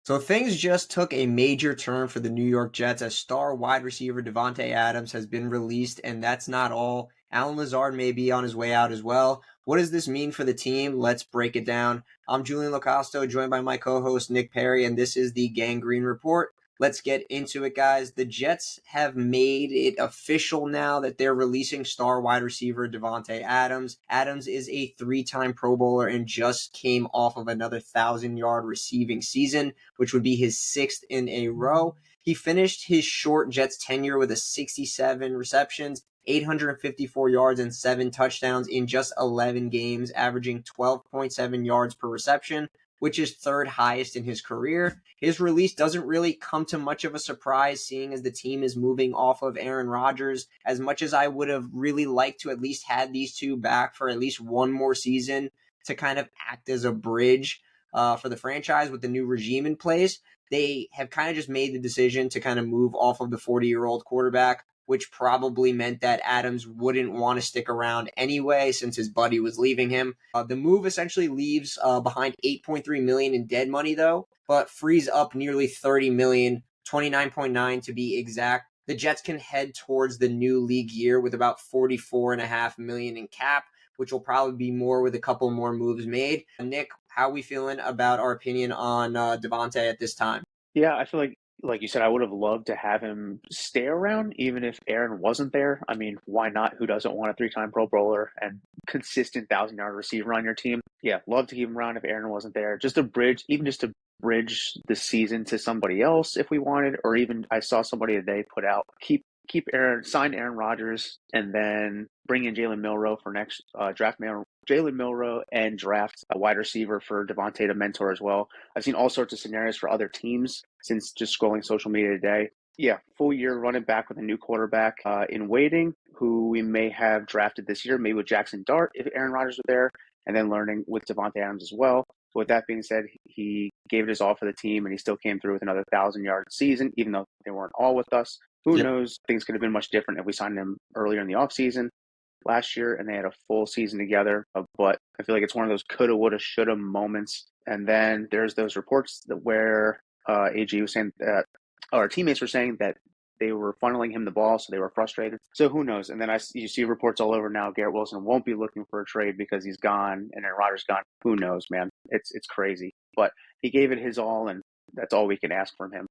So things just took a major turn for the New York Jets as star wide receiver Davante Adams has been released, and that's not all. Allen Lazard may be on his way out as well. What does this mean for the team? Let's break it down. I'm Julian Locasto, joined by my co-host Nick Perry, and this is the Gangrene Report. Let's get into it, guys. The Jets have made it official now that they're releasing star wide receiver Davante Adams. Adams is a three-time Pro Bowler and just came off of another 1,000-yard receiving season, which would be his sixth in a row. He finished his short Jets tenure with a 67 receptions, 854 yards, and 7 touchdowns in just 11 games, averaging 12.7 yards per reception, which is third highest in his career. His release doesn't really come to much of a surprise, seeing as the team is moving off of Aaron Rodgers. As much as I would have really liked to at least had these two back for at least one more season to kind of act as a bridge for the franchise with the new regime in place, they have kind of just made the decision to kind of move off of the 40-year-old quarterback, which probably meant that Adams wouldn't want to stick around anyway since his buddy was leaving him. The move essentially leaves behind $8.3 million in dead money, though, but frees up nearly $30 million, 29.9 to be exact. The Jets can head towards the new league year with about $44.5 million in cap, which will probably be more with a couple more moves made. Nick, how are we feeling about our opinion on Davante at this time? Yeah, I feel like you said, I would have loved to have him stay around, even if Aaron wasn't there. I mean, why not? Who doesn't want a three-time Pro Bowler and consistent 1,000-yard receiver on your team? Yeah, love to keep him around if Aaron wasn't there. Just a bridge, even just to bridge the season to somebody else if we wanted, or even I saw somebody today put out keep Aaron, sign Aaron Rodgers, and then bring in Jalen Milroe for next Jalen Milroe and draft a wide receiver for Davante to mentor as well. I've seen all sorts of scenarios for other teams since just scrolling social media today. Yeah, full year running back with a new quarterback in waiting, who we may have drafted this year, maybe with Jackson Dart if Aaron Rodgers were there, and then learning with Davante Adams as well. So with that being said, he gave it his all for the team, and he still came through with another 1,000-yard season, even though they weren't all with us. Who knows? Things could have been much different if we signed him earlier in the offseason last year and they had a full season together. But I feel like it's one of those coulda, woulda, shoulda moments. And then there's those reports that where AG was saying that our teammates were saying that they were funneling him the ball, so they were frustrated. So who knows? And then you see reports all over now. Garrett Wilson won't be looking for a trade because he's gone and Aaron Rodgers gone. Who knows, man? It's crazy. But he gave it his all, and that's all we can ask from him.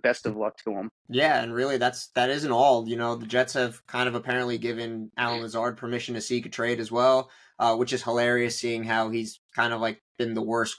Best of luck to him. Yeah, and really that isn't all. You know, the Jets have kind of apparently given Allen Lazard permission to seek a trade as well, which is hilarious, seeing how he's kind of like been the worst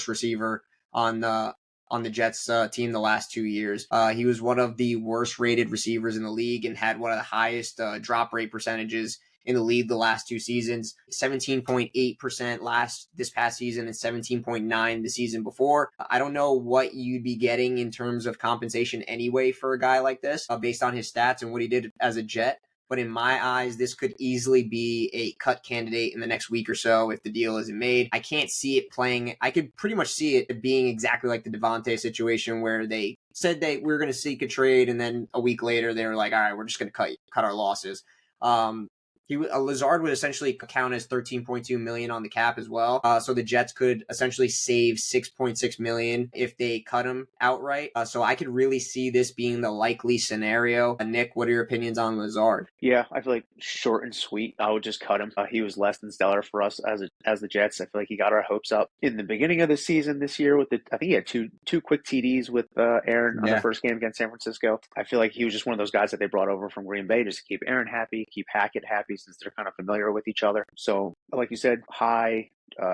receiver on the Jets team the last 2 years. He was one of the worst rated receivers in the league and had one of the highest drop rate percentages in the league the last 2 seasons, 17.8% this past season and 17.9% the season before. I don't know what you'd be getting in terms of compensation anyway for a guy like this based on his stats and what he did as a Jet. But in my eyes, this could easily be a cut candidate in the next week or so if the deal isn't made. I can't see it playing. I could pretty much see it being exactly like the Davante situation where they said they were going to seek a trade, and then a week later they were like, all right, we're just going to cut our losses. Lazard would essentially count as $13.2 million on the cap as well. So the Jets could essentially save $6.6 million if they cut him outright. So I could really see this being the likely scenario. Nick, what are your opinions on Lazard? Yeah, I feel like short and sweet. I would just cut him. He was less than stellar for us as the Jets. I feel like he got our hopes up in the beginning of the season this year with I think he had two quick TDs with Aaron on the first game against San Francisco. I feel like he was just one of those guys that they brought over from Green Bay just to keep Aaron happy, keep Hackett happy since they're kind of familiar with each other. So like you said, high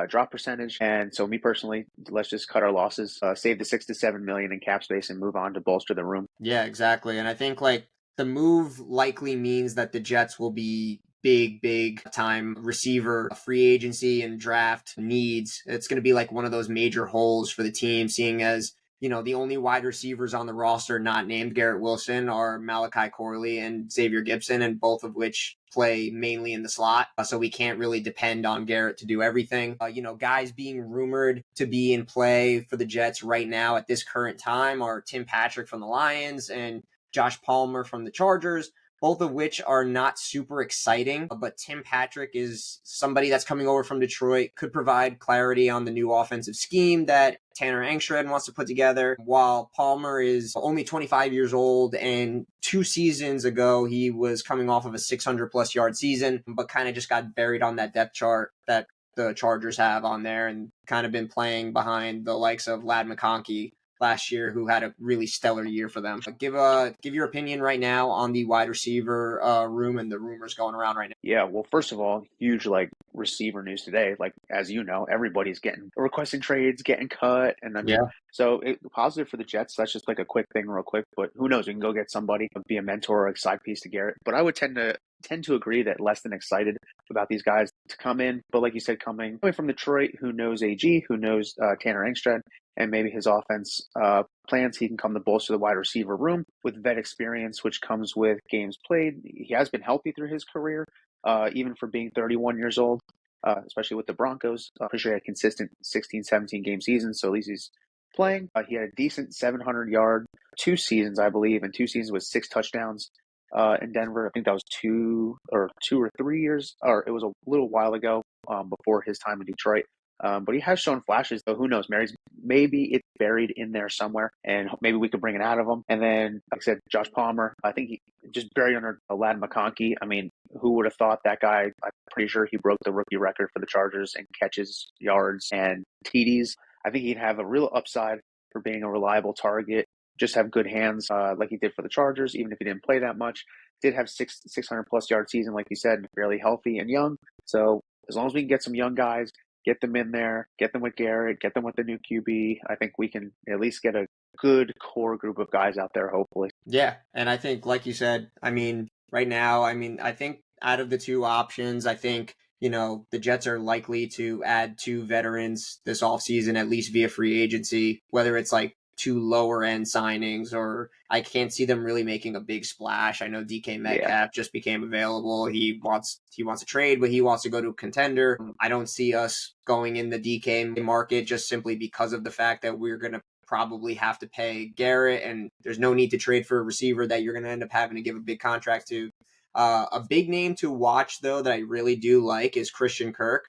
drop percentage. And so me personally, let's just cut our losses, save the $6 to $7 million in cap space and move on to bolster the room. Yeah, exactly. And I think like the move likely means that the Jets will be big time receiver free agency and draft needs. It's going to be like one of those major holes for the team, seeing as, you know, the only wide receivers on the roster not named Garrett Wilson are Malachi Corley and Xavier Gibson, and both of which play mainly in the slot. So we can't really depend on Garrett to do everything. Guys being rumored to be in play for the Jets right now at this current time are Tim Patrick from the Lions and Josh Palmer from the Chargers. both of which are not super exciting. But Tim Patrick is somebody that's coming over from Detroit, could provide clarity on the new offensive scheme that Tanner Engstrand wants to put together, while Palmer is only 25 years old, and 2 seasons ago he was coming off of a 600-plus yard season, but kind of just got buried on that depth chart that the Chargers have on there, and kind of been playing behind the likes of Ladd McConkey last year, who had a really stellar year for them. Give your opinion right now on the wide receiver room and the rumors going around right now. Yeah, well, first of all, huge receiver news today. Like, as you know, everybody's requesting trades, getting cut, and I mean, so positive for the Jets. That's just like a quick thing, real quick. But who knows? We can go get somebody, be a mentor or a side piece to Garrett. But I would tend to agree that less than excited about these guys to come in. But like you said, coming from Detroit, who knows AG, who knows Tanner Engstrand, and maybe his offense plans, he can come to bolster the wide receiver room with vet experience, which comes with games played. He has been healthy through his career, even for being 31 years old, especially with the Broncos. Pretty sure he had a consistent 16, 17 game season, so at least he's playing. He had a decent 700-yard 2 seasons, I believe, and 2 seasons with 6 touchdowns in Denver. I think that was 2 or 3 years, or it was a little while ago, before his time in Detroit. But he has shown flashes, though. Who knows? Maybe it's buried in there somewhere, and maybe we could bring it out of him. And then, like I said, Josh Palmer, I think he just buried under Ladd McConkey. I mean, who would have thought that guy? I'm pretty sure he broke the rookie record for the Chargers in catches, yards, and TDs. I think he'd have a real upside for being a reliable target. Just have good hands, like he did for the Chargers, even if he didn't play that much. Did have 600-plus yard season, like you said, fairly healthy and young. So as long as we can get some young guys, get them in there, get them with Garrett, get them with the new QB, I think we can at least get a good core group of guys out there, hopefully. Yeah, and I think, like you said, I mean, right now, I think out of the 2 options, I think, the Jets are likely to add 2 veterans this offseason, at least via free agency, whether it's like 2 lower end signings, or I can't see them really making a big splash. I know DK Metcalf just became available. He wants to trade, but he wants to go to a contender. I don't see us going in the DK market, just simply because of the fact that we're going to probably have to pay Garrett, and there's no need to trade for a receiver that you're going to end up having to give a big contract to. A big name to watch, though, that I really do like is Christian Kirk.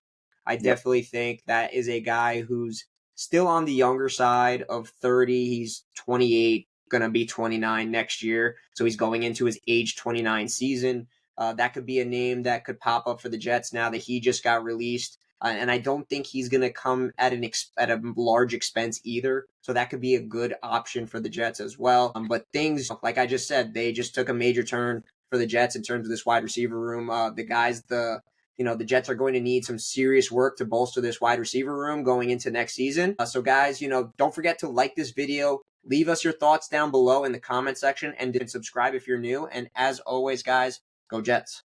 I definitely think that is a guy who's still on the younger side of 30. He's 28, going to be 29 next year. So he's going into his age 29 season. That could be a name that could pop up for the Jets now that he just got released. And I don't think he's going to come at a large expense either. So that could be a good option for the Jets as well. But things, like I just said, they just took a major turn for the Jets in terms of this wide receiver room. The Jets are going to need some serious work to bolster this wide receiver room going into next season. So guys, don't forget to like this video. Leave us your thoughts down below in the comment section, and subscribe if you're new. And as always, guys, go Jets.